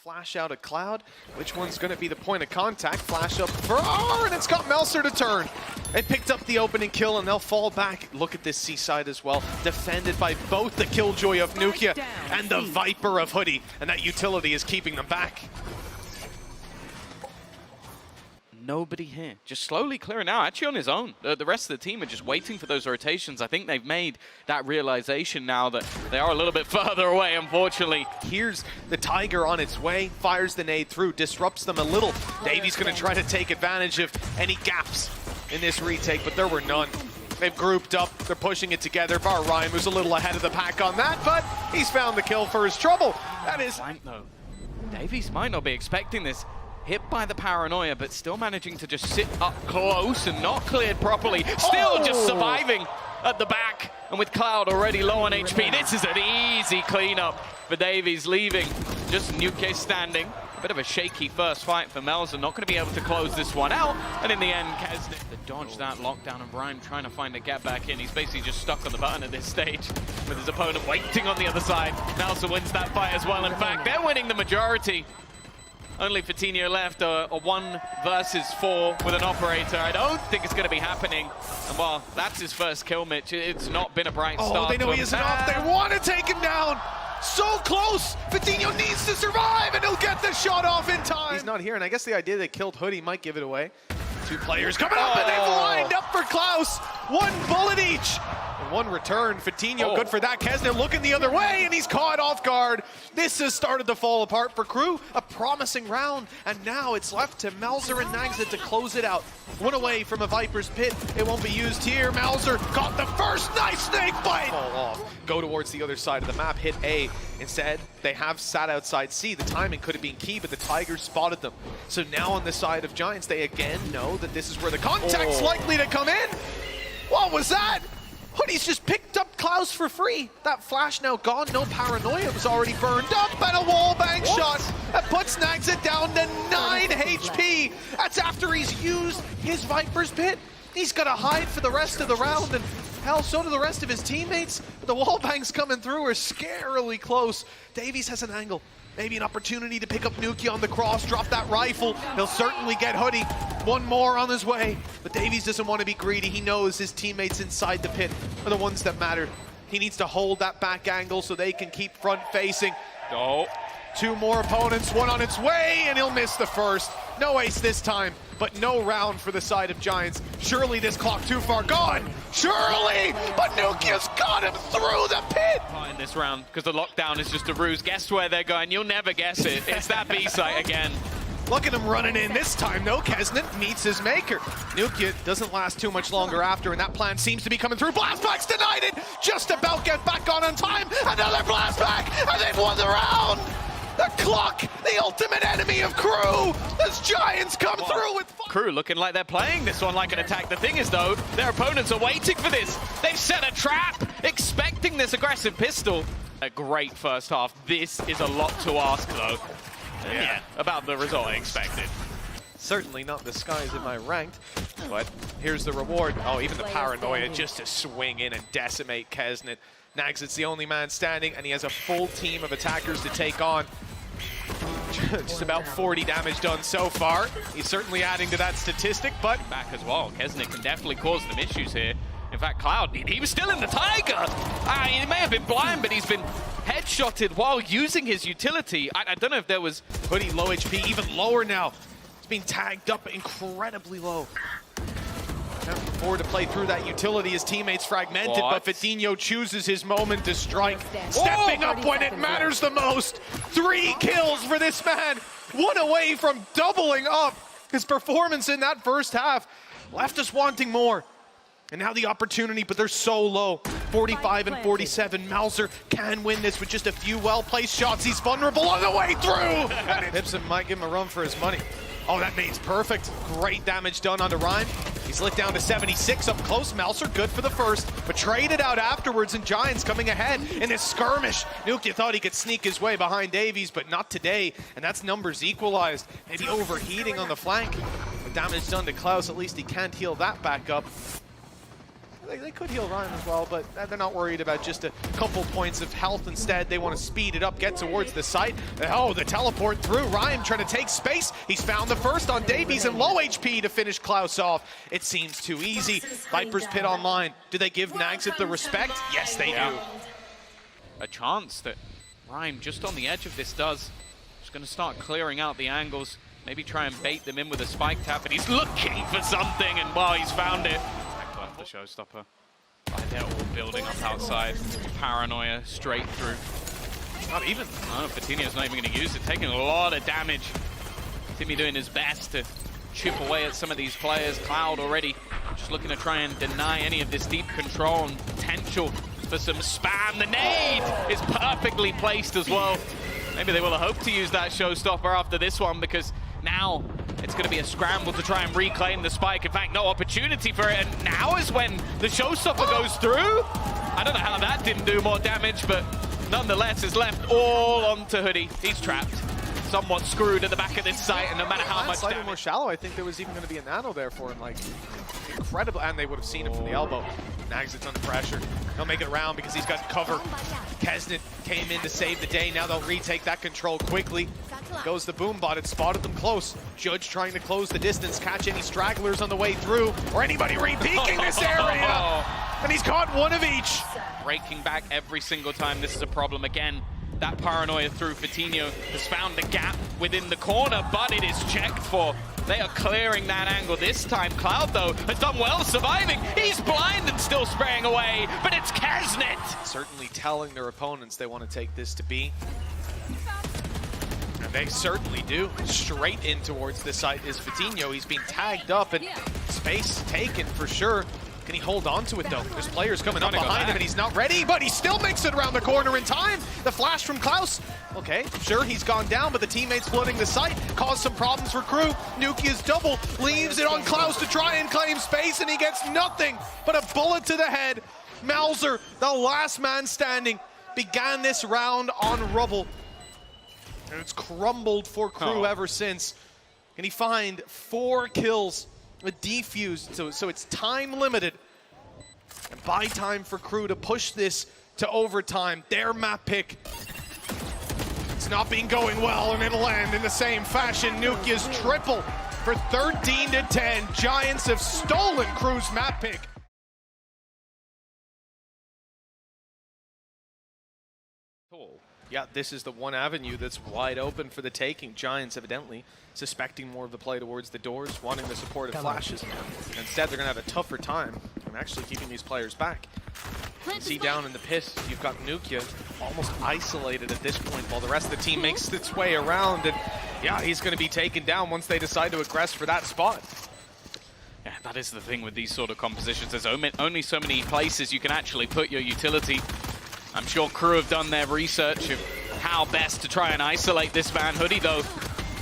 flash out at Cloud. Which one's going to be the point of contact? Flash up for R, and it's got Melser to turn. They picked up the opening kill, and they'll fall back. Look at this seaside as well. Defended by both the Killjoy of Nukkye and the Viper of Hoody. And that utility is keeping them back. Nobody here. Just slowly clearing out, actually on his own. The rest of the team are just waiting for those rotations. I think they've made that realization now that they are a little bit further away, unfortunately. Here's the Tiger on its way, fires the nade through, disrupts them a little. Daveeys going to try to take advantage of any gaps in this retake, but there were none. They've grouped up, they're pushing it together. Ryan was a little ahead of the pack on that, but he's found the kill for his trouble. That is... Flank though. Daveeys might not be expecting this. Hit by the paranoia, but still managing to just sit up close and not cleared properly. Still just surviving at the back. And with Cloud already low on HP, this is an easy cleanup for Daveeys, leaving just nukkye standing. Bit of a shaky first fight for Melser, not going to be able to close this one out. And in the end, xand to dodge that lockdown, and Brian trying to find a get back in. He's basically just stuck on the button at this stage with his opponent waiting on the other side. Melser wins that fight as well. In fact, they're winning the majority. Only Fatinho left, a 1 versus 4 with an operator. I don't think it's going to be happening. And well, that's his first kill, Mitch. It's not been a bright start. Oh, they know he isn't off. They want to take him down. So close. Fatinho needs to survive, and he'll get the shot off in time. He's not here, and I guess the idea they killed Hoody might give it away. 2 players coming up, and they've lined up for Klaus. 1 bullet each. And 1 return. Fatinho, good for that. xand looking the other way, and he's caught off guard. This has started to fall apart for KRÜ. A promising round, and now it's left to Melser and NagZ to close it out. 1 away from a Viper's pit. It won't be used here. Melser got the first nice snake bite. Fall off. Go towards the other side of the map. Hit A. Instead, they have sat outside C. The timing could have been key, but the Tigers spotted them. So now on the side of Giants, they again know that this is where the contact's likely to come in. What was that? Hoody's just picked up Klaus for free. That flash now gone, no paranoia. It was already burned up, and a wallbang shot that puts NagZ down to 9 HP. That's after he's used his Viper's pit. He's got to hide for the rest of the round, and hell, so do the rest of his teammates. But the wallbangs coming through are scarily close. Daveeys has an angle. Maybe an opportunity to pick up nukkye on the cross, drop that rifle. He'll certainly get Hoody. 1 more on his way. But Daveeys doesn't want to be greedy. He knows his teammates inside the pit are the ones that matter. He needs to hold that back angle so they can keep front facing. Oh. 2 more opponents, 1 on its way, and he'll miss the first. No ace this time, but no round for the side of Giants. Surely this clock too far gone. Surely, but nukkye's got him through the pit. In this round, because the lockdown is just a ruse. Guess where they're going? You'll never guess it. It's that B site again. Look at him running in this time, though. xand meets his maker. Nukkye doesn't last too much longer after, and that plan seems to be coming through. Blastback's denied it. Just about get back on time. Another blastback, and they've won the round. The clock, the ultimate enemy of KRÜ, as Giants come through with... KRÜ looking like they're playing this one like an attack. The thing is, though, their opponents are waiting for this. They've set a trap, expecting this aggressive pistol. A great first half. This is a lot to ask, though. Yeah, about the result I expected. Certainly not the skies in my ranked, but here's the reward. Oh, even the paranoia just to swing in and decimate xand. NagZ's the only man standing, and he has a full team of attackers to take on. Just about 40 damage done so far. He's certainly adding to that statistic, but... Back as well. xand can definitely cause them issues here. In fact, Cloud, he was still in the Tiger. He may have been blind, but he's been headshotted while using his utility. I don't know if there was... Hoody low HP, even lower now. It's being tagged up incredibly low. Can't afford to play through that utility. His teammates fragmented, but Fatinho chooses his moment to strike. Stepping up when it matters the most. 3 kills for this man. 1 away from doubling up. His performance in that first half left us wanting more. And now the opportunity, but they're so low. 45 and 47. Melser can win this with just a few well-placed shots. He's vulnerable on the way through. And Hipson might give him a run for his money. Oh, that nade's perfect. Great damage done onto Ryan. He's lit down to 76 up close. Melser good for the first, but traded out afterwards, and Giants coming ahead in this skirmish. nukkye thought he could sneak his way behind Daveeys, but not today, and that's numbers equalized. Maybe overheating on the flank. The damage done to Klaus, at least he can't heal that back up. They could heal Rhyme as well, but they're not worried about just a couple points of health. Instead, they want to speed it up, get towards the site. Oh, the teleport through. Rhyme trying to take space. He's found the first on Daveeys and low HP to finish Klaus off. It seems too easy. Viper's Pit online. Do they give NagZ the respect? Yes, they do. A chance that Rhyme just on the edge of this does. Just going to start clearing out the angles. Maybe try and bait them in with a spike tap, and he's looking for something, and well, he's found it. The showstopper. They're all building up outside. Paranoia straight through. Not even. Oh, Fatinho's not even going to use it. Taking a lot of damage. Timmy doing his best to chip away at some of these players. Cloud already just looking to try and deny any of this deep control and potential for some spam. The nade is perfectly placed as well. Maybe they will have hoped to use that showstopper after this one, because now it's going to be a scramble to try and reclaim the spike. In fact, no opportunity for it. And now is when the showstopper goes through. I don't know how that didn't do more damage, but nonetheless, is left all onto hoody. He's trapped, somewhat screwed at the back of this site, and no matter how much slightly damage. more shallow, I think there was even going to be a nano there for him. Like, incredible. And they would have seen him from the elbow. NagZ's under pressure. He'll make it around because he's got cover. xand came in to save the day. Now they'll retake that control quickly. Goes the boom bot. It spotted them close. Judge trying to close the distance, catch any stragglers on the way through, or anybody re-peeking this area. And he's caught one of each. Breaking back every single time. This is a problem again. That paranoia through Fatinho has found the gap within the corner, but it is checked for. They are clearing that angle this time. Cloud, though, has done well surviving. He's blind and still spraying away, but it's xand. Certainly telling their opponents they want to take this to B. And they certainly do. Straight in towards the site is Fatinho. He's being tagged up and space taken for sure. Can he hold on to it, though? There's players coming up behind him, and he's not ready, but he still makes it around the corner in time. The flash from Klaus. Okay, sure, he's gone down, but the teammates flooding the site caused some problems for KRÜ. Nukkye's double leaves it on Klaus to try and claim space, and he gets nothing but a bullet to the head. Melser, the last man standing, began this round on rubble. And it's crumbled for KRÜ ever since. Can he find 4 kills? A defuse, so it's time limited. And buy time for KRÜ to push this to overtime. Their map pick. It's not been going well, and it'll end in the same fashion. Nukkye's triple for 13-10. Giants have stolen KRÜ's map pick. Yeah, this is the one avenue that's wide open for the taking. Giants evidently suspecting more of the play towards the doors, wanting the support of flashes. Instead, they're going to have a tougher time from actually keeping these players back. See down in the pit, you've got nukkye almost isolated at this point while the rest of the team makes its way around. And yeah, he's going to be taken down once they decide to aggress for that spot. Yeah, that is the thing with these sort of compositions. There's only so many places you can actually put your utility. I'm sure KRÜ have done their research of how best to try and isolate this man. hoody, though,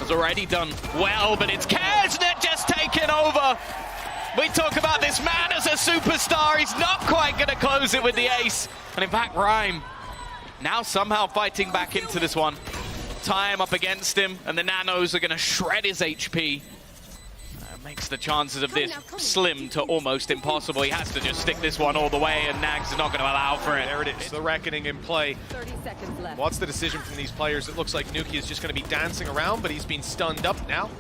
has already done well, but it's xand just taken over. We talk about this man as a superstar. He's not quite going to close it with the ace. And in fact, Rhyme now somehow fighting back into this one. Time up against him, and the nanos are going to shred his HP. Makes the chances of this slim to almost impossible. He has to just stick this one all the way, and NagZ is not going to allow for it. There it is, the reckoning in play. 30 seconds left. What's the decision from these players? It looks like nukkye is just going to be dancing around, but he's been stunned up now.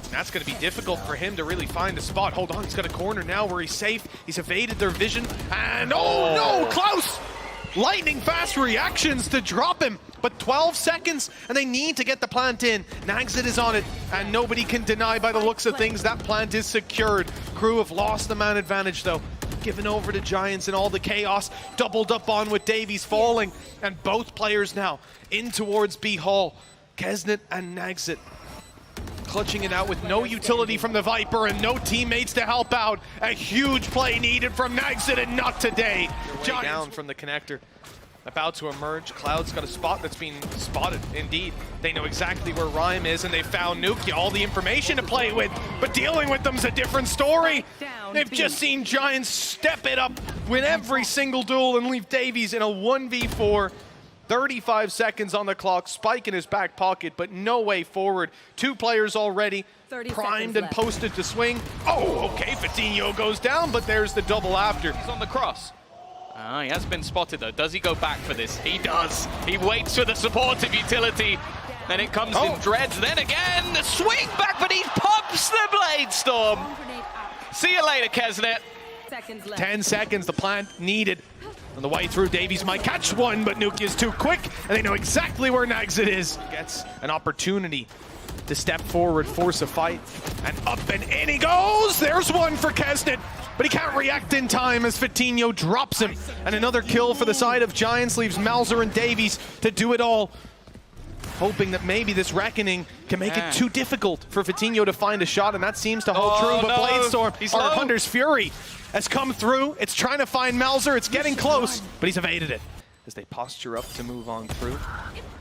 And that's going to be difficult for him to really find a spot. Hold on, he's got a corner now where he's safe. He's evaded their vision, and oh no, Klaus! Lightning fast reactions to drop him, but 12 seconds, and they need to get the plant in. NagZ is on it, and nobody can deny by the looks of things that plant is secured. KRÜ have lost the man advantage, though. Given over to Giants and all the chaos, doubled up on with Daveeys falling, and both players now in towards B Hall. xand and NagZ clutching it out with no utility from the Viper and no teammates to help out. A huge play needed from NagZ, and not today. Giants down from the connector. About to emerge. Cloud's got a spot that's being spotted, indeed. They know exactly where Rhyme is, and they found nukkye, all the information to play with, but dealing with them's a different story. They've just seen Giants step it up, win every single duel, and leave Daveeys in a 1v4. 35 seconds on the clock, spike in his back pocket, but no way forward. 2 players already primed and posted to swing. Oh, okay, Fatinho goes down, but there's the double after. He's on the cross. He has been spotted though. Does he go back for this? He does. He waits for the supportive utility. Then it comes in dreads. Then again, the swing back, but he pops the Blade Storm. See you later, Kesnet. 10 seconds, the plant needed. On the way through, Daveeys might catch one, but nukkye is too quick, and they know exactly where NagZ is. Gets an opportunity to step forward, force a fight, and up and in he goes! There's one for Kesnet, but he can't react in time as Fatinho drops him. And another kill for the side of Giants leaves Melser and Daveeys to do it all. Hoping that maybe this reckoning can make it too difficult for Fatinho to find a shot, and that seems to hold true, but Blade Storm, or Hunter's Fury, has come through. It's trying to find Melser. It's getting close, but he's evaded it as they posture up to move on through.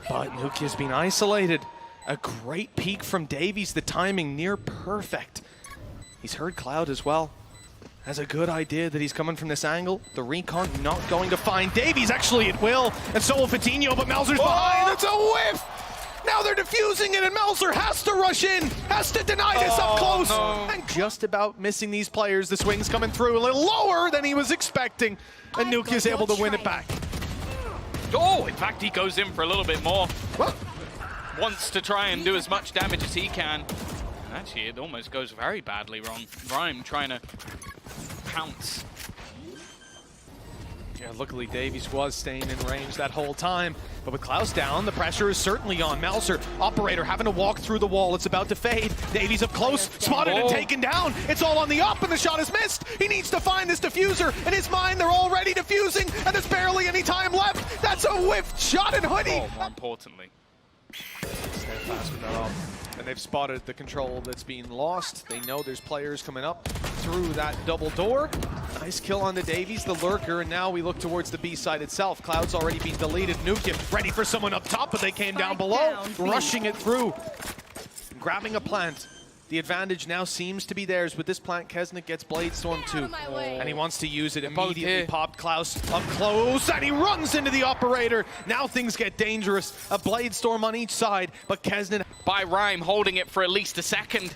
But nukkye's been isolated. A great peek from Daveeys, the timing near perfect. He's heard Cloud as well. Has a good idea that he's coming from this angle. The recon not going to find Daveeys. Actually, it will, and so will Fatinho, but Melser's behind. It's a whiff! Now they're defusing it, and Melser has to rush in, has to deny this up close. And just about missing these players. The swing's coming through a little lower than he was expecting, and nukkye is able to win it back. Oh, in fact, he goes in for a little bit more. Wants to try and do as much damage as he can. Actually, it almost goes very badly wrong. Rhyme trying to pounce. Yeah, luckily Daveeys was staying in range that whole time. But with Klaus down, the pressure is certainly on. Melser, operator, having to walk through the wall. It's about to fade. Daveeys up close, spotted and taken down. It's all on the up, and the shot is missed. He needs to find this diffuser. In his mind, they're already diffusing, and there's barely any time left. That's a whiffed shot in hoody. Oh, more importantly. Steadfast with that up. And they've spotted the control that's being lost. They know there's players coming up through that double door. Nice kill on the Daveeys, the lurker, and now we look towards the B side itself. Cloud's already been deleted. nukkye ready for someone up top, but they came down below, rushing it through, grabbing a plant. The advantage now seems to be theirs. With this plant, Kesnet gets Blade Storm too, and he wants to use it immediately. Popped Klaus up close, and he runs into the operator. Now things get dangerous. A Blade Storm on each side, but Kesnet by Rhyme holding it for at least a second.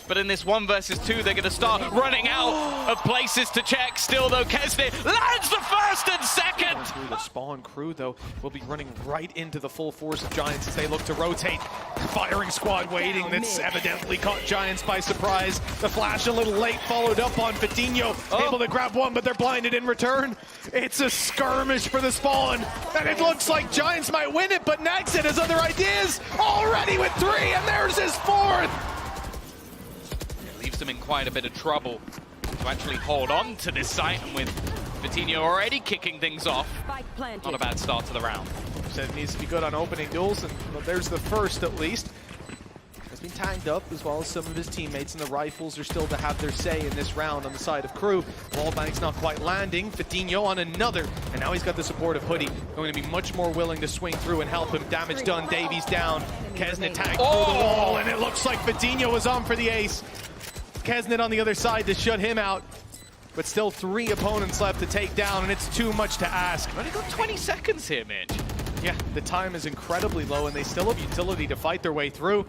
But in this 1 versus 2, they're going to start running out of places to check. Still, though, Kesnet lands the first and second. Through the spawn crew, though, will be running right into the full force of Giants as they look to rotate. Firing squad waiting. That's evidently caught Giants by surprise. The flash a little late, followed up on Fatinho. Able to grab one, but they're blinded in return. It's a skirmish for the spawn, and it looks like Giants might win it, but NagZ has other ideas. Already with 3, and there's his 4th. Leaves them in quite a bit of trouble to actually hold on to this site, and with Fatinho already kicking things off. Not a bad start to the round. Said it needs to be good on opening duels, and well, there's the first at least. Has been tagged up, as well as some of his teammates, and the rifles are still to have their say in this round on the side of KRÜ. Wallbank's not quite landing. Fatinho on another, and now he's got the support of hoody, going to be much more willing to swing through and help him. Damage done, Daveeys down. Kesnet tagged through the wall, and it looks like Fatinho was on for the ace. Kesnet on the other side to shut him out, but still 3 opponents left to take down, and it's too much to ask. We've only got 20 seconds here, Mitch. Yeah, the time is incredibly low, and they still have utility to fight their way through.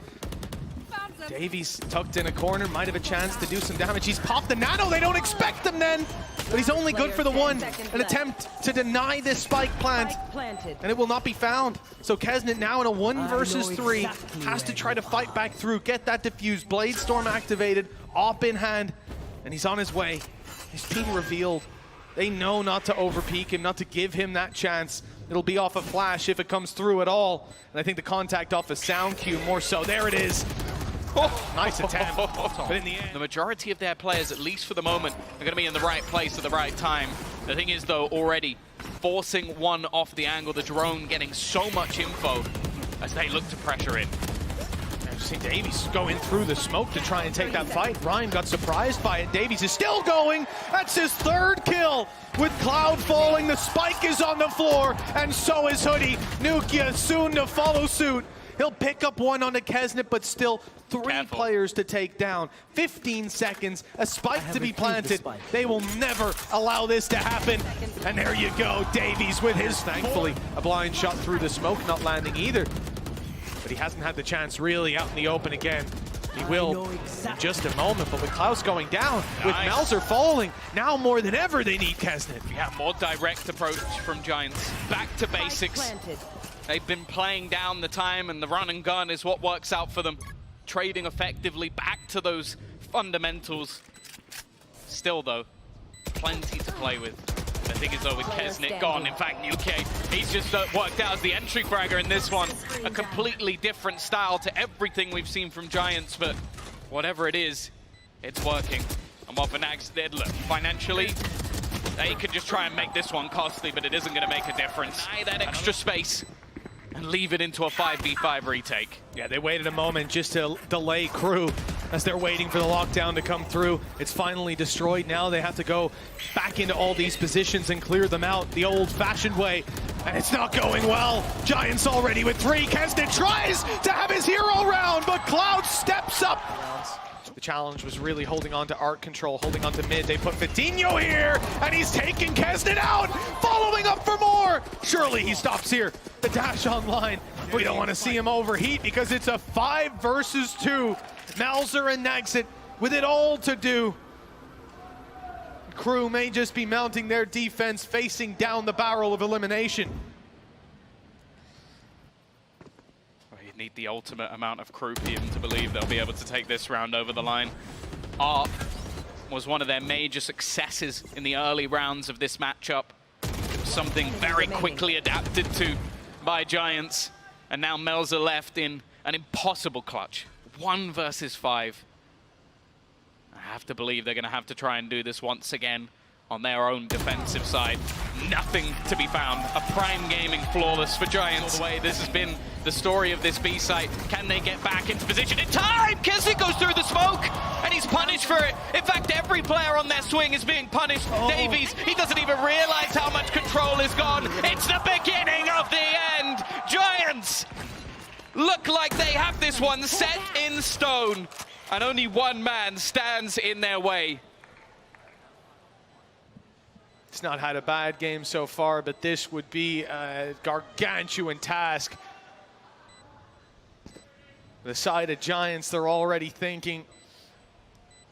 Daveeys tucked in a corner, might have a chance to do some damage. He's popped the nano, they don't expect him then, but he's only good for the 1. An attempt to deny this spike plant, and it will not be found. So Kesnet now in a 1 versus 3, has to try to fight back through, get that defused. Blade Storm activated, op in hand, and he's on his way. He's being revealed. They know not to overpeak him, not to give him that chance. It'll be off a flash if it comes through at all. And I think the contact off a sound cue more so. There it is. Oh, nice attempt, but in the end. The majority of their players, at least for the moment, are going to be in the right place at the right time. The thing is, though, already forcing one off the angle, the drone getting so much info as they look to pressure in. I've seen Daveeys go in through the smoke to try and take that fight. Ryan got surprised by it. Daveeys is still going. That's his 3rd kill. With Cloud falling, the spike is on the floor, and so is hoody. nukkye soon to follow suit. He'll pick up one on the xand, but still three Careful. players to take down. 15 seconds, a spike to be planted. They will never allow this to happen. And there you go, Daveeys with his, thankfully, a blind shot through the smoke, not landing either. But he hasn't had the chance really out in the open again. He will in just a moment, but with Klaus going down, with Melser falling, now more than ever they need xand. We have more direct approach from Giants. Back to basics. They've been playing down the time, and the run and gun is what works out for them. Trading effectively back to those fundamentals. Still though, plenty to play with. The thing is though, with xand gone, in fact nukkye, he's just worked out as the entry fragger in this one. A completely different style to everything we've seen from Giants, but whatever it is, it's working. And what for NagZ did, look, financially, they could just try and make this one costly, but it isn't going to make a difference. That extra space and leave it into a 5v5 retake. Yeah, they waited a moment just to delay KRÜ as they're waiting for the lockdown to come through. It's finally destroyed. Now they have to go back into all these positions and clear them out the old-fashioned way. And it's not going well. Giants already with three. xand tries to have his hero round, but Cloud steps up. The challenge was really holding on to art control, holding on to mid. They put Vitinho here, and he's taking xand out, following up for more. Surely he stops here. The dash online. We don't want to see him overheat because it's a 5 versus 2. Melser and NagZ with it all to do. KRÜ may just be mounting their defense, facing down the barrel of elimination. You need the ultimate amount of KRÜ to believe they'll be able to take this round over the line. Art was one of their major successes in the early rounds of this matchup. Something very quickly adapted to by Giants. And now Melser left in an impossible clutch. 1 versus 5. I have to believe they're going to have to try and do this once again on their own defensive side. Nothing to be found. A prime gaming flawless for Giants. All the way, this has been the story of this B site. Can they get back into position in time? xand goes through the smoke, and he's punished for it. In fact, every player on their swing is being punished. Daveeys, he doesn't even realize how much control is gone. It's the beginning of the end. Giants look like they have this one set in stone, and only one man stands in their way. It's not had a bad game so far, but this would be a gargantuan task. The side of Giants, they're already thinking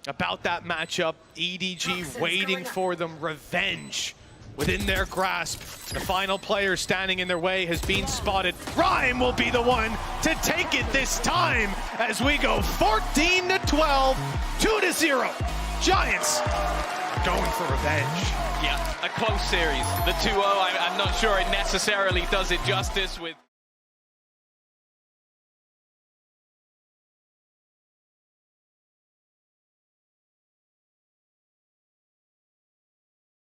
about that matchup. EDG waiting for them, revenge within their grasp. The final player standing in their way has been spotted. Rhyme will be the one to take it this time as we go 14-12, 2-0. Giants going for revenge. Yeah, a close series. The 2-0, I'm not sure it necessarily does it justice with...